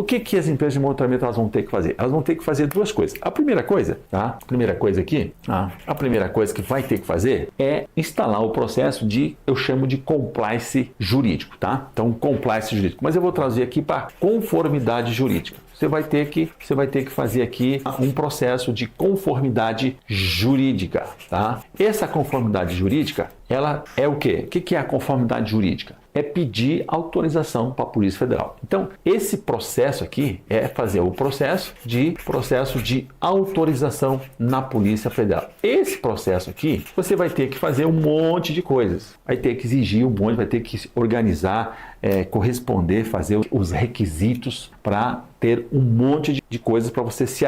que as empresas de monitoramento elas vão ter que fazer? Elas vão ter que fazer duas coisas. A primeira coisa, tá? A primeira coisa que vai ter que fazer é instalar o processo eu chamo de compliance jurídico, tá? Então, compliance jurídico. Mas eu vou trazer aqui para conformidade jurídica. Você vai ter que fazer aqui um processo de conformidade jurídica, tá? Essa conformidade jurídica, ela é o quê? O que é a conformidade jurídica? É pedir autorização para a Polícia Federal. Então, esse processo aqui é fazer o processo de autorização na Polícia Federal. Esse processo aqui, você vai ter que fazer um monte de coisas. Vai ter que exigir um monte, vai ter que organizar, corresponder, fazer os requisitos para ter um monte de coisas para você se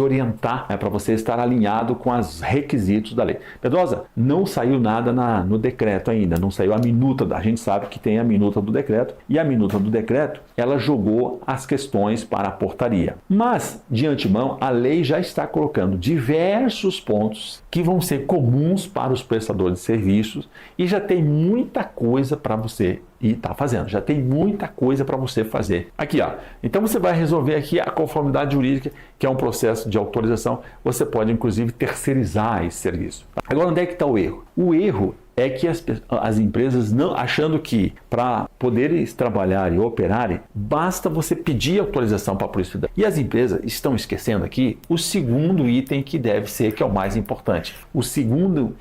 orientar, para você estar alinhado com os requisitos da lei. Pedrosa, não saiu nada no decreto ainda, não saiu a minuta, a gente sabe que tem a minuta do decreto, e a minuta do decreto, ela jogou as questões para a portaria. Mas, de antemão, a lei já está colocando diversos pontos que vão ser comuns para os prestadores de serviços e já tem muita coisa para você está fazendo. Já tem muita coisa para você fazer. Aqui, ó. Então você vai resolver aqui a conformidade jurídica, que é um processo de autorização. Você pode, inclusive, terceirizar esse serviço. Agora, onde é que está o erro? O erro é que as empresas não achando que para poderem trabalhar e operarem, basta você pedir autorização para a Polícia Federal. E as empresas estão esquecendo aqui o segundo item que deve ser, que é o mais importante. O segundo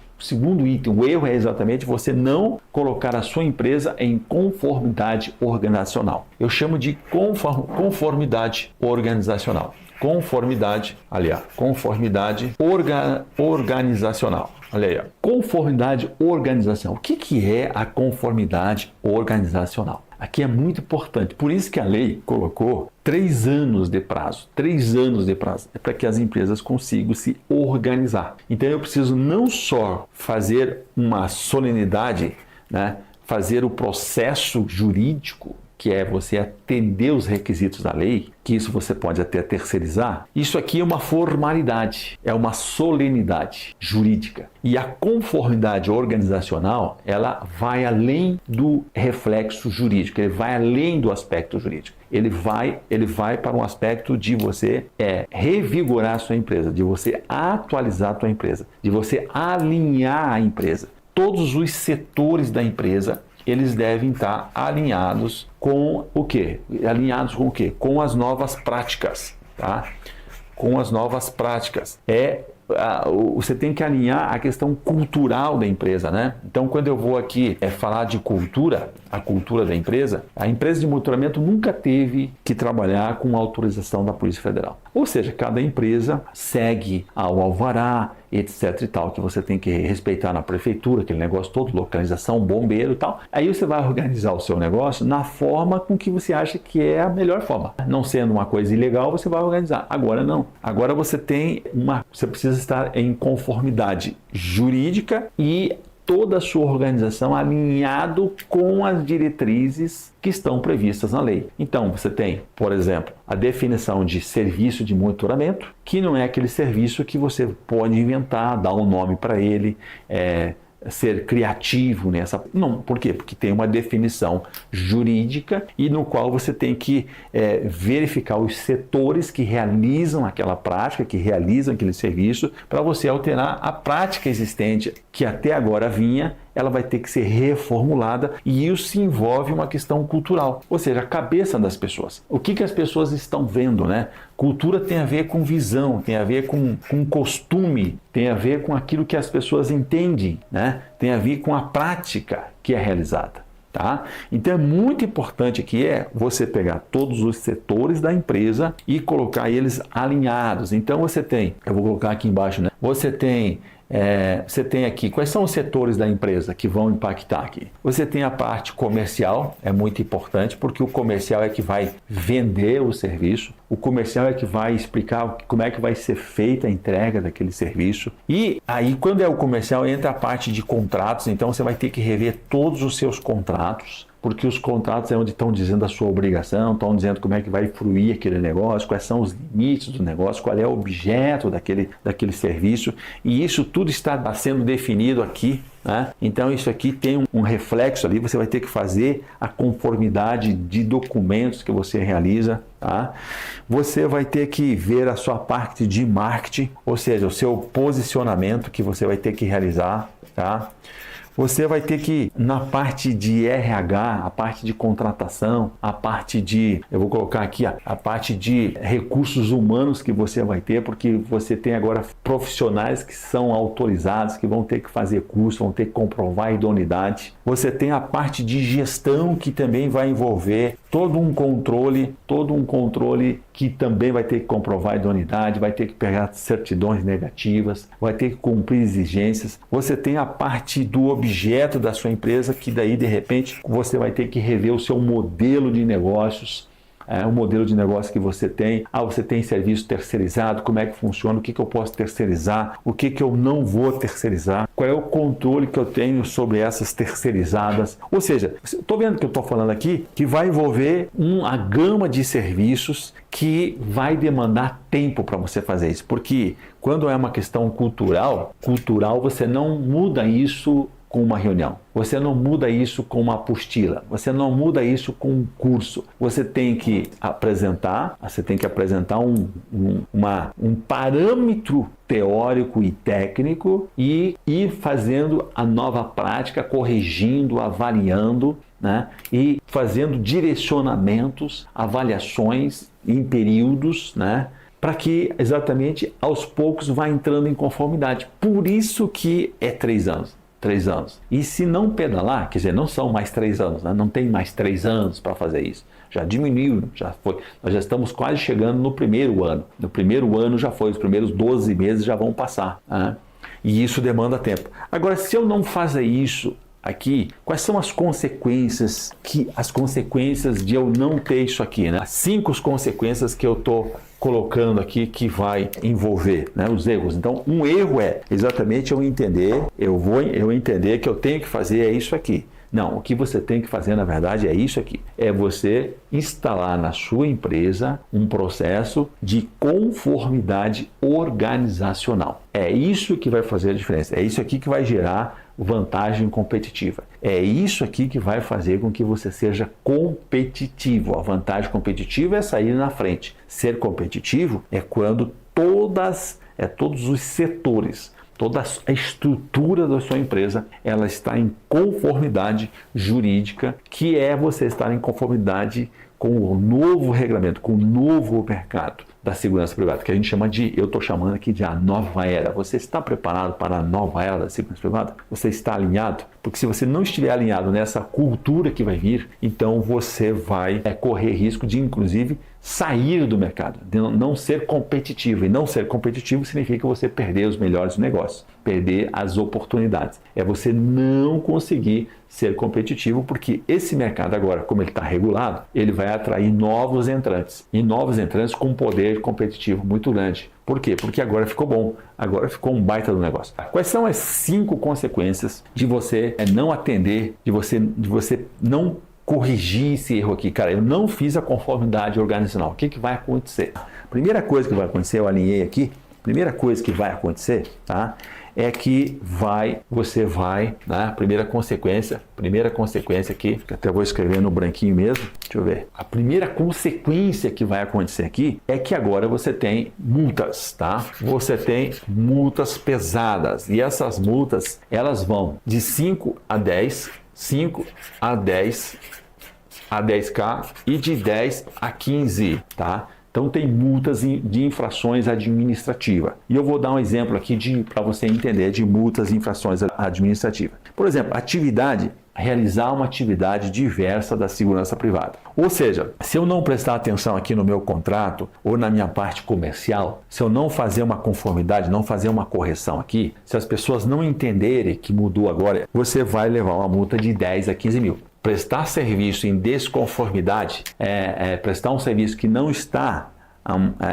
item, o erro é exatamente você não colocar a sua empresa em conformidade organizacional. Eu chamo de conformidade organizacional. Conformidade organizacional. Olha aí, ó. Conformidade organizacional. O que é a conformidade organizacional? Aqui é muito importante. Por isso que a lei colocou 3 anos de prazo. 3 anos de prazo. É para que as empresas consigam se organizar. Então eu preciso não só fazer uma solenidade, né? Fazer o processo jurídico, que é você atender os requisitos da lei, que isso você pode até terceirizar. Isso aqui é uma formalidade, é uma solenidade jurídica. E a conformidade organizacional, ela vai além do reflexo jurídico, ele vai além do aspecto jurídico. Ele vai para um aspecto de você revigorar a sua empresa, de você atualizar a sua empresa, de você alinhar a empresa. Todos os setores da empresa, eles devem estar alinhados com o quê? Alinhados com o quê? Com as novas práticas, tá? Com as novas práticas. Você tem que alinhar a questão cultural da empresa, né? Então, quando eu vou aqui falar de cultura, a cultura da empresa, a empresa de monitoramento nunca teve que trabalhar com autorização da Polícia Federal. Ou seja, cada empresa segue ao alvará, etc e tal, que você tem que respeitar na prefeitura, aquele negócio todo, localização, bombeiro e tal. Aí você vai organizar o seu negócio na forma com que você acha que é a melhor forma. Não sendo uma coisa ilegal, você vai organizar. Agora não. Agora você precisa estar em conformidade jurídica e toda a sua organização alinhado com as diretrizes que estão previstas na lei. Então, você tem, por exemplo, a definição de serviço de monitoramento, que não é aquele serviço que você pode inventar, dar um nome para ele, ser criativo nessa... Não, por quê? Porque tem uma definição jurídica e no qual você tem que verificar os setores que realizam aquela prática, que realizam aquele serviço, para você alterar a prática existente que até agora vinha, ela vai ter que ser reformulada e isso envolve uma questão cultural, ou seja, a cabeça das pessoas. O que as pessoas estão vendo, né? Cultura tem a ver com visão, tem a ver com costume, tem a ver com aquilo que as pessoas entendem, né? Tem a ver com a prática que é realizada. Tá? Então é muito importante que você pegar todos os setores da empresa e colocar eles alinhados. Então você tem, eu vou colocar aqui embaixo, né? Você tem aqui, quais são os setores da empresa que vão impactar aqui? Você tem a parte comercial, é muito importante, porque o comercial é que vai vender o serviço, o comercial é que vai explicar como é que vai ser feita a entrega daquele serviço. E aí, quando é o comercial, entra a parte de contratos, então você vai ter que rever todos os seus contratos, porque os contratos é onde estão dizendo a sua obrigação, estão dizendo como é que vai fluir aquele negócio, quais são os limites do negócio, qual é o objeto daquele serviço, e isso tudo está sendo definido aqui, né? Então isso aqui tem um reflexo ali, você vai ter que fazer a conformidade de documentos que você realiza, tá? Você vai ter que ver a sua parte de marketing, ou seja, o seu posicionamento que você vai ter que realizar, tá? Você vai ter que, na parte de RH, a parte de contratação, a parte de, eu vou colocar aqui, a parte de recursos humanos que você vai ter, porque você tem agora profissionais que são autorizados, que vão ter que fazer curso, vão ter que comprovar a idoneidade. Você tem a parte de gestão que também vai envolver todo um controle que também vai ter que comprovar a idoneidade, vai ter que pegar certidões negativas, vai ter que cumprir exigências. Você tem a parte do objeto da sua empresa, que daí de repente você vai ter que rever o seu modelo de negócios, o modelo de negócio que você tem. Você tem serviço terceirizado, como é que funciona, o que eu posso terceirizar, o que eu não vou terceirizar, qual é o controle que eu tenho sobre essas terceirizadas. Ou seja, estou vendo que eu estou falando aqui que vai envolver uma gama de serviços que vai demandar tempo para você fazer isso, porque quando é uma questão cultural você não muda isso com uma reunião, você não muda isso com uma apostila, você não muda isso com um curso. Você tem que apresentar um parâmetro teórico e técnico e ir fazendo a nova prática, corrigindo, avaliando, né? E fazendo direcionamentos, avaliações em períodos, né? Para que exatamente aos poucos vá entrando em conformidade. Por isso que é 3 anos. 3 anos. E se não pedalar, quer dizer, não são mais 3 anos, né? Não tem mais 3 anos para fazer isso. Já diminuiu, já foi. Nós já estamos quase chegando no primeiro ano. No primeiro ano já foi, os primeiros 12 meses já vão passar, né? E isso demanda tempo. Agora, se eu não fazer isso aqui, quais são as consequências de eu não ter isso aqui, né? As 5 consequências que eu estou colocando aqui que vai envolver, né, os erros. Então, um erro é exatamente eu entender que eu tenho que fazer é isso aqui. Não, o que você tem que fazer, na verdade, é isso aqui. É você instalar na sua empresa um processo de conformidade organizacional. É isso que vai fazer a diferença. É isso aqui que vai gerar vantagem competitiva. É isso aqui que vai fazer com que você seja competitivo. A vantagem competitiva é sair na frente. Ser competitivo é quando todos os setores, toda a estrutura da sua empresa, ela está em conformidade jurídica, que é você estar em conformidade com o novo regulamento, com o novo mercado da segurança privada, que a gente eu estou chamando aqui de a nova era. Você está preparado para a nova era da segurança privada? Você está alinhado? Porque se você não estiver alinhado nessa cultura que vai vir, então você vai correr risco de, inclusive, sair do mercado, de não ser competitivo. E não ser competitivo significa você perder os melhores negócios, perder as oportunidades. É você não conseguir ser competitivo, porque esse mercado agora, como ele está regulado, ele vai atrair novos entrantes. E novos entrantes com poder competitivo muito grande. Por quê? Porque agora ficou bom, agora ficou um baita do negócio. Quais são as 5 consequências de você não atender, de você não corrigir esse erro aqui? Cara, eu não fiz a conformidade organizacional. O que vai acontecer? Primeira coisa que vai acontecer, eu alinhei aqui, primeira coisa que vai acontecer, tá? É que você vai, né? Primeira consequência aqui, que até vou escrever no branquinho mesmo, deixa eu ver. A primeira consequência que vai acontecer aqui é que agora você tem multas, tá? Você tem multas pesadas, e essas multas, elas vão de 5 a 10, 5 a 10 a 10K e de 10 a 15, tá? Então tem multas de infrações administrativas. E eu vou dar um exemplo aqui para você entender de multas e infrações administrativas. Por exemplo, realizar uma atividade diversa da segurança privada. Ou seja, se eu não prestar atenção aqui no meu contrato ou na minha parte comercial, se eu não fazer uma conformidade, não fazer uma correção aqui, se as pessoas não entenderem que mudou agora, você vai levar uma multa de 10 a 15 mil. Prestar serviço em desconformidade, prestar um serviço que não está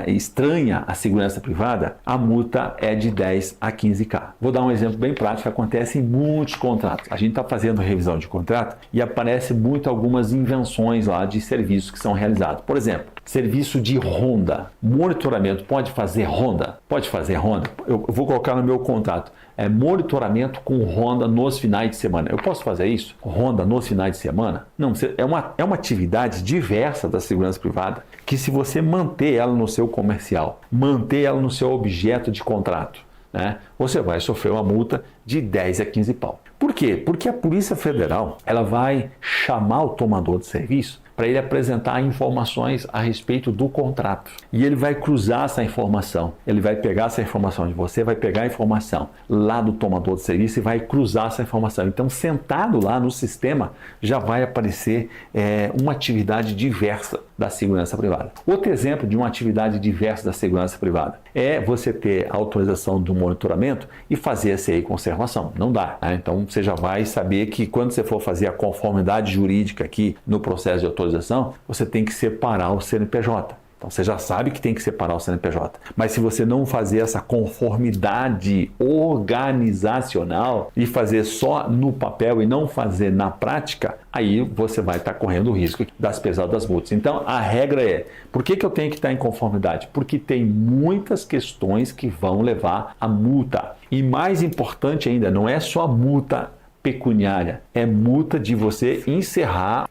estranha à segurança privada, a multa é de 10 a 15K. Vou dar um exemplo bem prático que acontece em muitos contratos. A gente está fazendo revisão de contrato e aparece muito algumas invenções lá de serviços que são realizados. Por exemplo, serviço de ronda, monitoramento. Pode fazer ronda? Pode fazer ronda? Eu vou colocar no meu contrato. Monitoramento com ronda nos finais de semana. Eu posso fazer isso? Ronda nos finais de semana? Não, é uma atividade diversa da segurança privada que, se você manter ela no seu comercial, manter ela no seu objeto de contrato, né, você vai sofrer uma multa de 10 a 15 pau. Por quê? Porque a Polícia Federal ela vai chamar o tomador de serviço para ele apresentar informações a respeito do contrato. E ele vai cruzar essa informação. Ele vai pegar essa informação de você, vai pegar a informação lá do tomador de serviço e vai cruzar essa informação. Então, sentado lá no sistema, já vai aparecer uma atividade diversa da segurança privada. Outro exemplo de uma atividade diversa da segurança privada é você ter a autorização do monitoramento e fazer a CI conservação. Não dá, né? Então, você já vai saber que quando você for fazer a conformidade jurídica aqui no processo de autorização, você tem que separar o CNPJ. Então, você já sabe que tem que separar o CNPJ. Mas se você não fazer essa conformidade organizacional e fazer só no papel e não fazer na prática, aí você vai estar correndo o risco das pesadas multas. Então, a regra é, por que eu tenho que estar em conformidade? Porque tem muitas questões que vão levar a multa. E mais importante ainda, não é só a multa pecuniária, é multa de você encerrar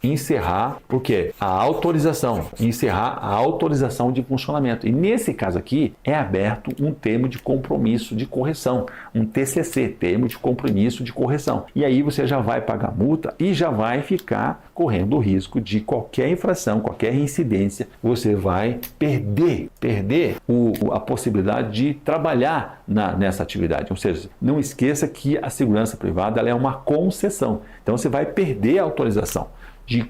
o quê? A autorização, encerrar a autorização de funcionamento. E nesse caso aqui, é aberto um termo de compromisso de correção, um TCC, termo de compromisso de correção. E aí você já vai pagar multa e já vai ficar correndo o risco de qualquer infração, qualquer incidência, você vai perder a possibilidade de trabalhar nessa atividade. Ou seja, não esqueça que a segurança privada ela é uma concessão. Então você vai perder a autorização de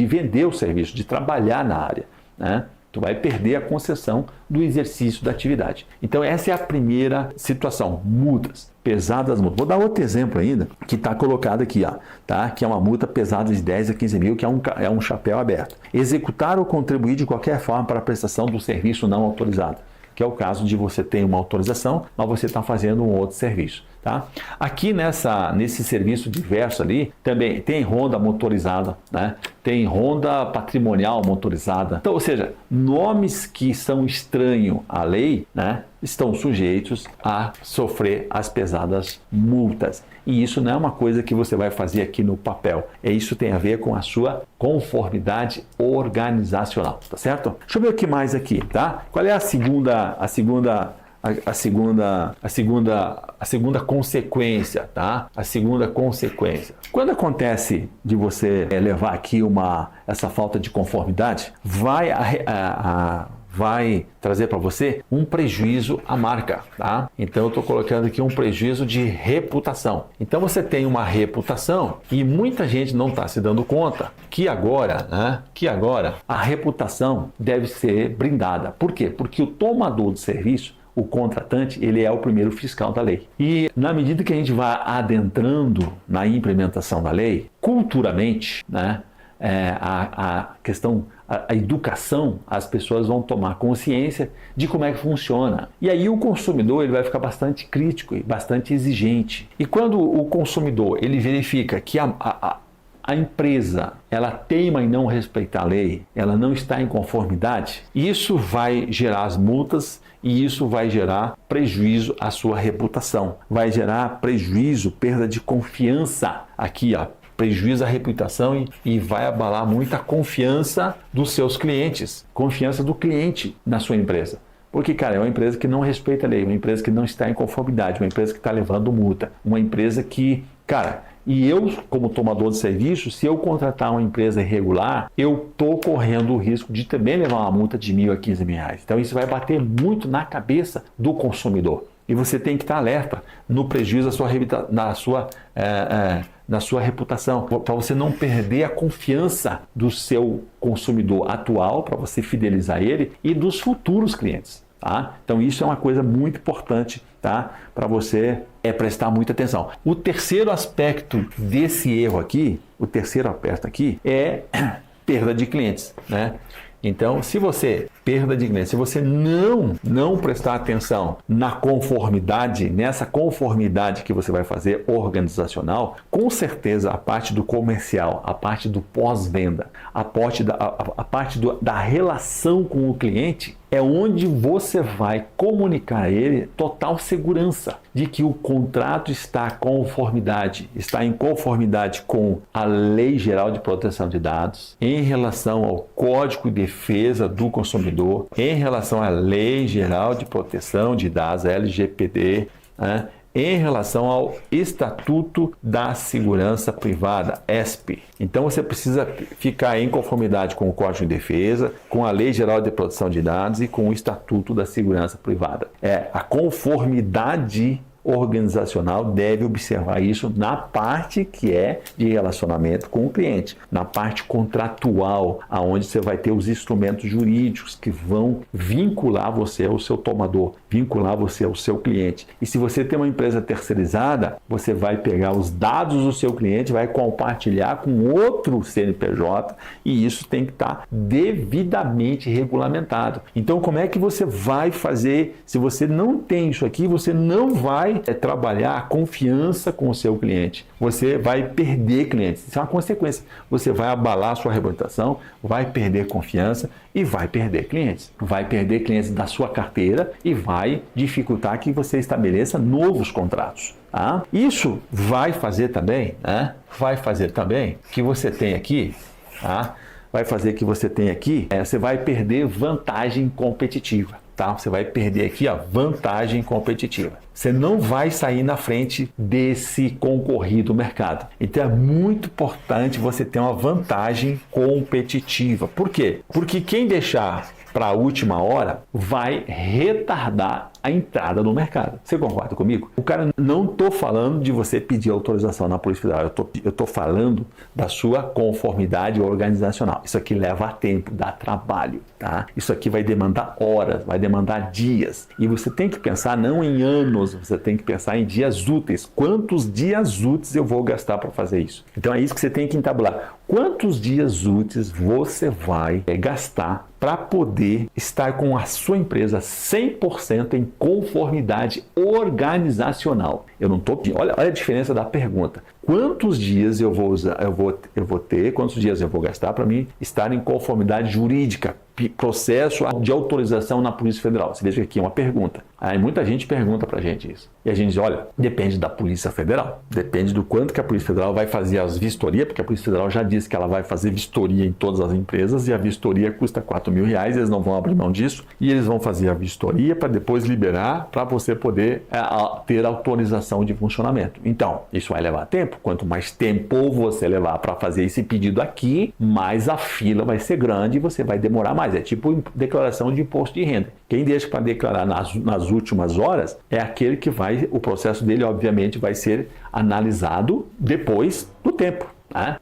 vender o serviço, de trabalhar na área, né? Tu vai perder a concessão do exercício da atividade. Então essa é a primeira situação, multas, pesadas multas. Vou dar outro exemplo ainda, que está colocado aqui, ó, tá? Que é uma multa pesada de 10 a 15 mil, que é um chapéu aberto. Executar ou contribuir de qualquer forma para a prestação do serviço não autorizado, que é o caso de você ter uma autorização, mas você está fazendo um outro serviço. Tá? Aqui nesse serviço diverso ali, também tem ronda motorizada, né? Tem ronda patrimonial motorizada. Então, ou seja, nomes que são estranhos à lei, né, estão sujeitos a sofrer as pesadas multas. E isso não é uma coisa que você vai fazer aqui no papel. Isso tem a ver com a sua conformidade organizacional, tá certo? Deixa eu ver o que mais aqui, tá? Qual é a segunda consequência, tá? A segunda consequência. Quando acontece de você levar aqui essa falta de conformidade, vai trazer para você um prejuízo à marca, tá? Então eu estou colocando aqui um prejuízo de reputação. Então você tem uma reputação e muita gente não está se dando conta que agora a reputação deve ser brindada. Por quê? Porque o tomador de serviço, o contratante, ele é o primeiro fiscal da lei. E na medida que a gente vai adentrando na implementação da lei, culturalmente, né, a educação, as pessoas vão tomar consciência de como é que funciona. E aí o consumidor ele vai ficar bastante crítico e bastante exigente. E quando o consumidor ele verifica que a empresa ela teima em não respeitar a lei, ela não está em conformidade, isso vai gerar as multas e isso vai gerar prejuízo à sua reputação, vai gerar prejuízo, perda de confiança aqui, ó, prejuízo à reputação e vai abalar muito a confiança dos seus clientes, confiança do cliente na sua empresa. Porque, cara, é uma empresa que não respeita a lei, uma empresa que não está em conformidade, uma empresa que está levando multa, uma empresa que, cara, e eu, como tomador de serviço, se eu contratar uma empresa irregular, eu estou correndo o risco de também levar uma multa de R$1.000 a R$15.000. Então isso vai bater muito na cabeça do consumidor. E você tem que estar alerta no prejuízo na sua reputação, para você não perder a confiança do seu consumidor atual, para você fidelizar ele, e dos futuros clientes. Tá? Então isso é uma coisa muito importante, tá? Para você prestar muita atenção. O terceiro aspecto desse erro aqui, é perda de clientes, né? Então, se você, perda de cliente, se você não prestar atenção na conformidade, nessa conformidade que você vai fazer organizacional, com certeza a parte do comercial, a parte do pós-venda, a parte da relação com o cliente, é onde você vai comunicar a ele total segurança de que o contrato está em conformidade com a Lei Geral de Proteção de Dados, em relação ao Código de Defesa do Consumidor, em relação à Lei Geral de Proteção de Dados, a LGPD, né? Em relação ao Estatuto da Segurança Privada, ESP. Então você precisa ficar em conformidade com o Código de Defesa, com a Lei Geral de Proteção de Dados e com o Estatuto da Segurança Privada. A conformidade organizacional deve observar isso na parte que é de relacionamento com o cliente, na parte contratual, aonde você vai ter os instrumentos jurídicos que vão vincular você ao seu tomador, vincular você ao seu cliente. E se você tem uma empresa terceirizada, você vai pegar os dados do seu cliente, vai compartilhar com outro CNPJ e isso tem que estar devidamente regulamentado. Então, como é que você vai fazer? Se você não tem isso aqui, você não vai trabalhar a confiança com o seu cliente. Você vai perder clientes. Isso é uma consequência. Você vai abalar a sua reputação, vai perder confiança e vai perder clientes. Vai perder clientes da sua carteira e vai dificultar que você estabeleça novos contratos. Tá? Isso vai fazer também, né? Vai fazer também que você tenha aqui, tá? Vai fazer que você tenha aqui, você vai perder vantagem competitiva. Tá? Você vai perder aqui a vantagem competitiva. Você não vai sair na frente desse concorrido mercado. Então é muito importante você ter uma vantagem competitiva. Por quê? Porque quem deixar para a última hora vai retardar a entrada no mercado. Você concorda comigo? O cara, não estou falando de você pedir autorização na Polícia Federal, eu estou falando da sua conformidade organizacional. Isso aqui leva tempo, dá trabalho, tá? Isso aqui vai demandar horas, vai demandar dias. E você tem que pensar não em anos, você tem que pensar em dias úteis. Quantos dias úteis eu vou gastar para fazer isso? Então é isso que você tem que entabular. Quantos dias úteis você vai gastar para poder estar com a sua empresa 100% em conformidade organizacional? Eu não estou. Olha a diferença da pergunta. Quantos dias eu vou ter, quantos dias eu vou gastar para mim estar em conformidade jurídica? Processo de autorização na Polícia Federal. Você veja que aqui é uma pergunta. Aí muita gente pergunta pra gente isso. E a gente diz, olha, depende da Polícia Federal. Depende do quanto que a Polícia Federal vai fazer as vistorias, porque a Polícia Federal já disse que ela vai fazer vistoria em todas as empresas e a vistoria custa R$4.000, eles não vão abrir mão disso e eles vão fazer a vistoria para depois liberar para você poder ter autorização de funcionamento. Então, isso vai levar tempo. Quanto mais tempo você levar para fazer esse pedido aqui, mais a fila vai ser grande e você vai demorar mais. É tipo declaração de imposto de renda. Quem deixa para declarar nas últimas horas é aquele que o processo dele, obviamente, vai ser analisado depois do tempo.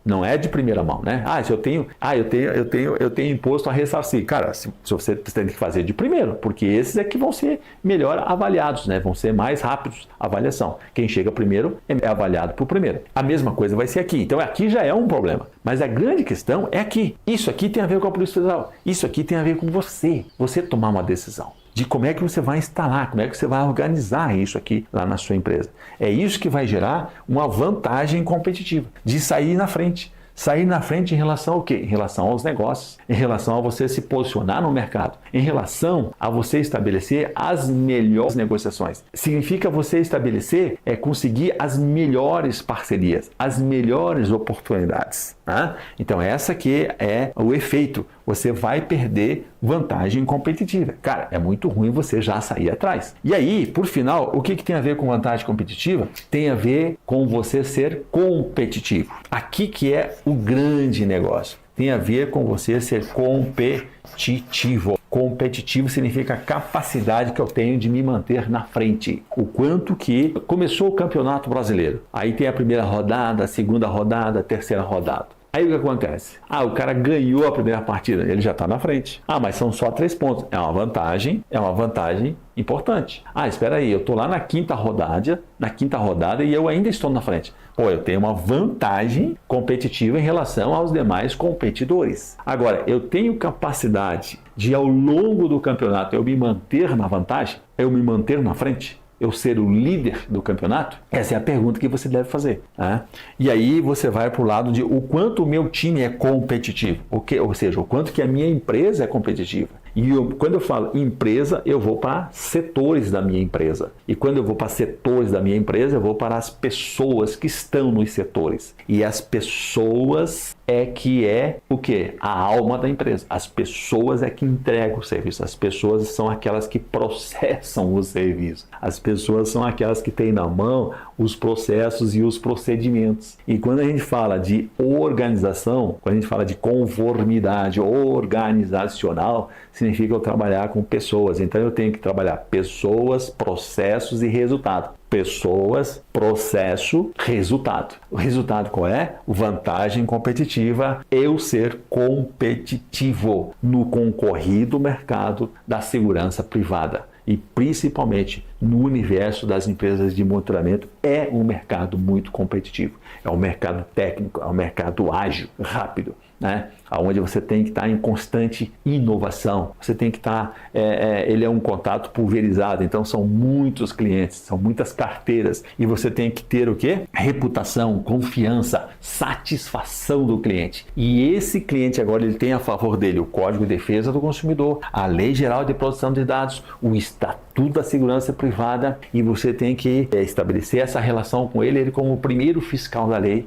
Não é de primeira mão, né? Eu tenho imposto a ressarcir. Cara, se você tem que fazer de primeiro, porque esses é que vão ser melhor avaliados, né? Vão ser mais rápidos a avaliação. Quem chega primeiro é avaliado por primeiro. A mesma coisa vai ser aqui. Então aqui já é um problema. Mas a grande questão é aqui. Isso aqui tem a ver com a Polícia Federal. Isso aqui tem a ver com você. Você tomar uma decisão de como é que você vai instalar, como é que você vai organizar isso aqui lá na sua empresa. É isso que vai gerar uma vantagem competitiva, de sair na frente. Sair na frente em relação ao quê? Em relação aos negócios, em relação a você se posicionar no mercado, em relação a você estabelecer as melhores negociações. Significa você estabelecer, conseguir as melhores parcerias, as melhores oportunidades. Tá? Então essa aqui é o efeito. Você vai perder vantagem competitiva. Cara, é muito ruim você já sair atrás. E aí, por final, o que tem a ver com vantagem competitiva? Tem a ver com você ser competitivo. Aqui que é o grande negócio. Tem a ver com você ser competitivo. Competitivo significa a capacidade que eu tenho de me manter na frente. O quanto que começou o Campeonato Brasileiro. Aí tem a primeira rodada, a segunda rodada, a terceira rodada. Aí o que acontece? O cara ganhou a primeira partida, ele já está na frente. Mas são só 3 pontos. É uma vantagem importante. Espera aí, eu estou lá na quinta rodada e eu ainda estou na frente. Ou eu tenho uma vantagem competitiva em relação aos demais competidores. Agora, eu tenho capacidade de, ao longo do campeonato, eu me manter na vantagem? Eu me manter na frente? Eu ser o líder do campeonato? Essa é a pergunta que você deve fazer. Né? E aí você vai para o lado de o quanto o meu time é competitivo. Ou seja, o quanto que a minha empresa é competitiva. E quando eu falo empresa, eu vou para setores da minha empresa. E quando eu vou para setores da minha empresa, eu vou para as pessoas que estão nos setores. E as pessoas é que é o quê? A alma da empresa. As pessoas é que entregam o serviço. As pessoas são aquelas que processam o serviço. As pessoas são aquelas que têm na mão os processos e os procedimentos. E quando a gente fala de organização, quando a gente fala de conformidade organizacional, significa eu trabalhar com pessoas. Então eu tenho que trabalhar pessoas, processos e resultado. Pessoas, processo, resultado. O resultado qual é? Vantagem competitiva, eu ser competitivo no concorrido mercado da segurança privada. E principalmente no universo das empresas de monitoramento, é um mercado muito competitivo. É um mercado técnico, é um mercado ágil, rápido, né? Onde você tem que estar em constante inovação. Você tem que estar, ele é um contato pulverizado, então são muitos clientes, são muitas carteiras, e você tem que ter o quê? Reputação, confiança, satisfação do cliente. E esse cliente agora ele tem a favor dele o Código de Defesa do Consumidor, a Lei Geral de Proteção de Dados, o Estatuto da Segurança Privada, e você tem que estabelecer essa relação com ele como o primeiro fiscal da lei.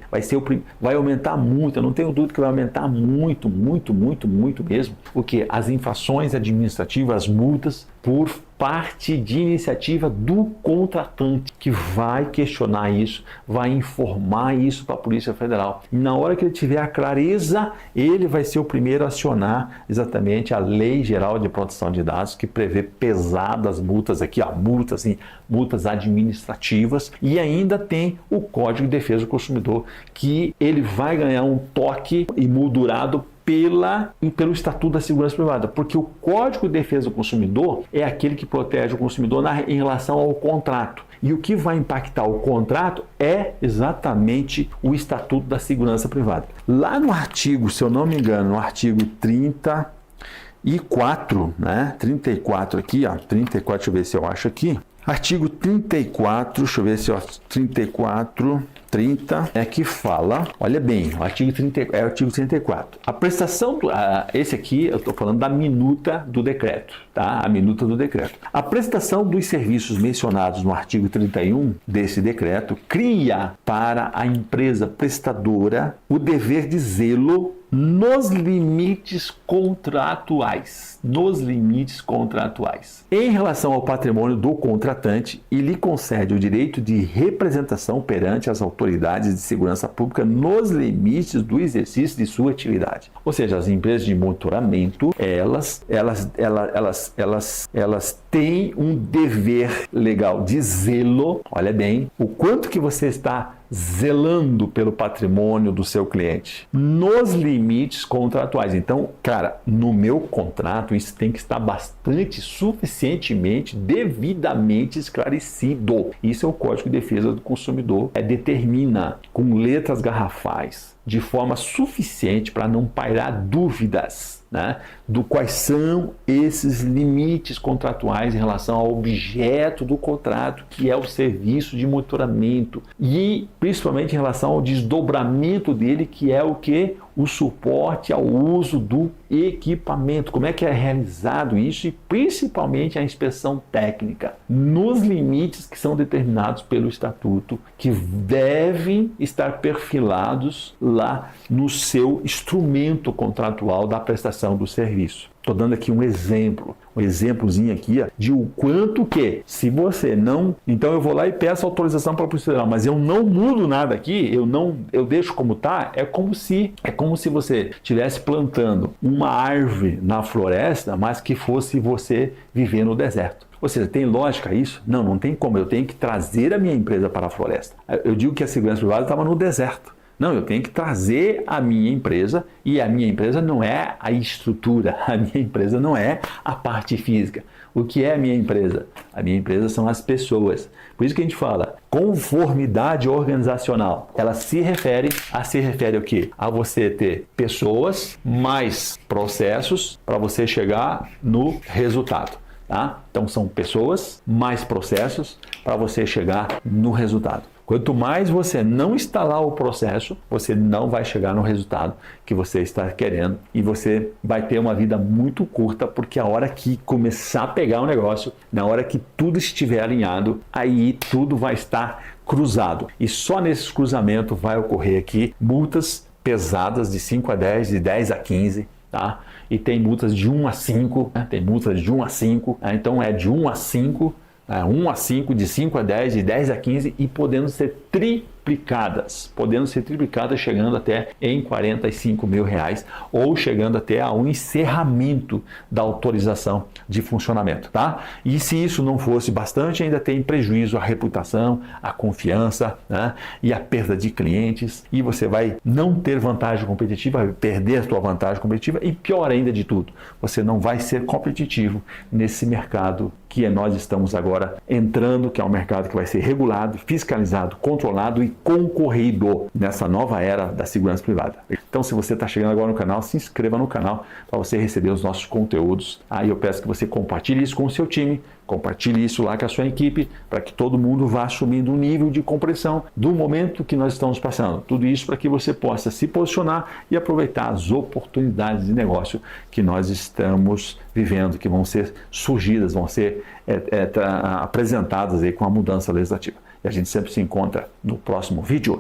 Vai aumentar muito, eu não tenho dúvida que vai aumentar muito mesmo, porque as infrações administrativas, as multas, por parte de iniciativa do contratante, que vai questionar isso, vai informar isso para a Polícia Federal. E na hora que ele tiver a clareza, ele vai ser o primeiro a acionar exatamente a Lei Geral de Proteção de Dados, que prevê pesadas multas aqui, multas administrativas, e ainda tem o Código de Defesa do Consumidor, que ele vai ganhar um toque emoldurado pelo Estatuto da Segurança Privada, porque o Código de Defesa do Consumidor é aquele que protege o consumidor em relação ao contrato. E o que vai impactar o contrato é exatamente o Estatuto da Segurança Privada. Lá no artigo, se eu não me engano, no artigo 34, né? 34 aqui, ó, 34, deixa eu ver se eu acho aqui. Artigo 34, deixa eu ver se é 34, 30, é que fala, olha bem, o artigo 34. A prestação, esse aqui eu estou falando da minuta do decreto, tá? A minuta do decreto. A prestação dos serviços mencionados no artigo 31 desse decreto cria para a empresa prestadora o dever de zelo nos limites contratuais. Em relação ao patrimônio do contratante, e lhe concede o direito de representação perante as autoridades de segurança pública nos limites do exercício de sua atividade. Ou seja, as empresas de monitoramento, elas têm um dever legal de zelo. Olha bem, o quanto que você está zelando pelo patrimônio do seu cliente nos limites contratuais. Então, cara, no meu contrato isso tem que estar suficientemente, devidamente esclarecido. Isso é o Código de Defesa do Consumidor, determina com letras garrafais, de forma suficiente para não pairar dúvidas, né, do quais são esses limites contratuais em relação ao objeto do contrato, que é o serviço de monitoramento, e principalmente em relação ao desdobramento dele, que é o que? O suporte ao uso do equipamento, como é que é realizado isso, e principalmente a inspeção técnica, nos limites que são determinados pelo Estatuto, que devem estar perfilados lá no seu instrumento contratual da prestação do serviço. Estou dando aqui um exemplozinho aqui, ó, de o quanto que, se você não... Então eu vou lá e peço autorização para a Polícia Federal, mas eu não mudo nada aqui, eu deixo como está, é como se você estivesse plantando uma árvore na floresta, mas que fosse você viver no deserto. Ou seja, tem lógica isso? Não tem como. Eu tenho que trazer a minha empresa para a floresta. Eu digo que a segurança privada estava no deserto. Não, eu tenho que trazer a minha empresa, e a minha empresa não é a estrutura, a minha empresa não é a parte física. O que é a minha empresa? A minha empresa são as pessoas. Por isso que a gente fala conformidade organizacional. Ela se refere ao quê? A você ter pessoas mais processos para você chegar no resultado. Tá? Então são pessoas mais processos para você chegar no resultado. Quanto mais você não instalar o processo, você não vai chegar no resultado que você está querendo e você vai ter uma vida muito curta, porque a hora que começar a pegar o negócio, na hora que tudo estiver alinhado, aí tudo vai estar cruzado. E só nesse cruzamento vai ocorrer aqui multas pesadas de 5 a 10, de 10 a 15, tá? E tem multas de 1 a 5, né? Tem multas de 1 a 5, né? Então é de 1 a 5, 1 a 5, de 5 a 10, de 10 a 15 e podendo ser triplicadas, chegando até em R$45 mil ou chegando até a um encerramento da autorização de funcionamento, tá? E se isso não fosse bastante, ainda tem prejuízo à reputação, à confiança, né? E a perda de clientes, e você vai não ter vantagem competitiva, vai perder a sua vantagem competitiva e pior ainda de tudo, você não vai ser competitivo nesse mercado que nós estamos agora entrando, que é um mercado que vai ser regulado, fiscalizado, controlado e concorrido nessa nova era da segurança privada. Então, se você está chegando agora no canal, se inscreva no canal para você receber os nossos conteúdos. Aí eu peço que você compartilhe isso com o seu time, compartilhe isso lá com a sua equipe, para que todo mundo vá assumindo o nível de compreensão do momento que nós estamos passando. Tudo isso para que você possa se posicionar e aproveitar as oportunidades de negócio que nós estamos vivendo, que vão ser surgidas, vão ser apresentadas aí com a mudança legislativa. E a gente sempre se encontra no próximo vídeo.